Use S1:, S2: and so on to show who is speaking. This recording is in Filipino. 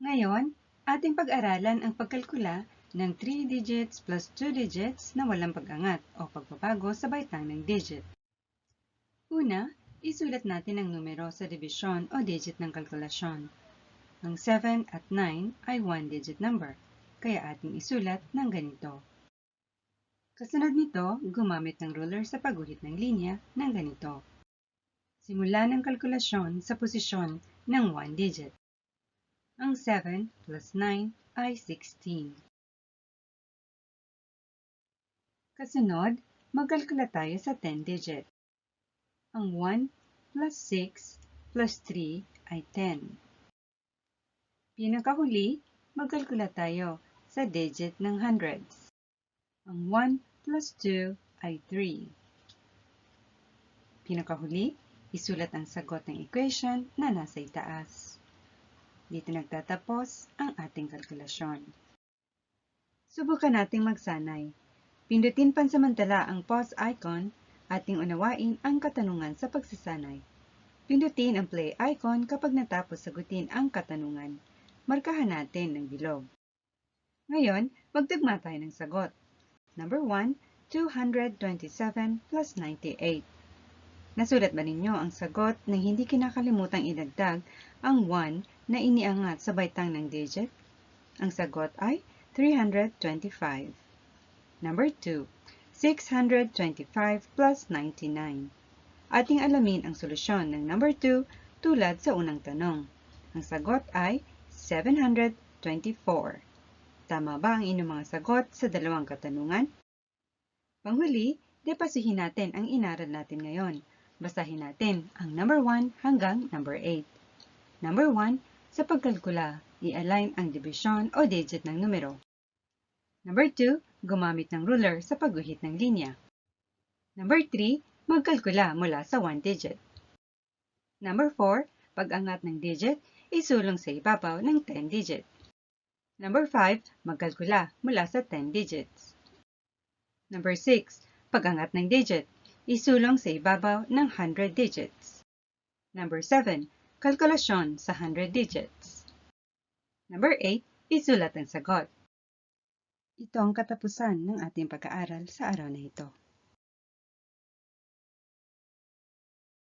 S1: Ngayon, ating pag-aralan ang pagkalkula ng 3 digits plus 2 digits na walang pag-angat o pagbabago sa baitang ng digit. Una, isulat natin ang numero sa dibisyon o digit ng kalkulasyon. Ang 7 at 9 ay 1-digit number, kaya ating isulat ng ganito. Kasunod nito, gumamit ng ruler sa pagguhit ng linya ng ganito. Simulan ang kalkulasyon sa posisyon ng 1 digit. Ang 7 plus 9 ay 16. Kasunod, magkalkula tayo sa 10 digit. Ang 1 plus 6 plus 3 ay 10. Pinakahuli, magkalkula tayo sa digit ng hundreds. Ang 1 plus 2 ay 3. Pinakahuli, isulat ang sagot ng equation na nasa itaas. Dito nagtatapos ang ating kalkulasyon. Subukan nating magsanay. Pindutin pansamantala ang pause icon, ating unawain ang katanungan sa pagsasanay. Pindutin ang play icon kapag natapos sagutin ang katanungan. Markahan natin ng bilog. Ngayon, magtugma tayo ng sagot. Number 1, 227 plus 98. Nasulat ba ninyo ang sagot na hindi kinakalimutang idagdag ang 1 na iniangat sa baitang ng digit? Ang sagot ay 325. Number 2, 625 plus 99. Ating alamin ang solusyon ng number 2 tulad sa unang tanong. Ang sagot ay 724. Tama ba ang inyong mga sagot sa dalawang katanungan? Panghuli, depasuhin natin ang inaral natin ngayon. Basahin natin ang number 1 hanggang number 8. Number 1, sa pagkalkula, i-align ang dibisyon o digit ng numero. Number 2, gumamit ng ruler sa pagguhit ng linya. Number 3, magkalkula mula sa 1 digit. Number 4, pag-angat ng digit, isulong sa ibabaw ng 10 digit. Number 5, magkalkula mula sa 10 digits. Number 6, pag-angat ng digit, isulong sa ibabaw ng 100 digits. Number 7, kalkulasyon sa 100 digits. Number 8, isulat ang sagot. Ito ang katapusan ng ating pag-aaral sa araw na ito.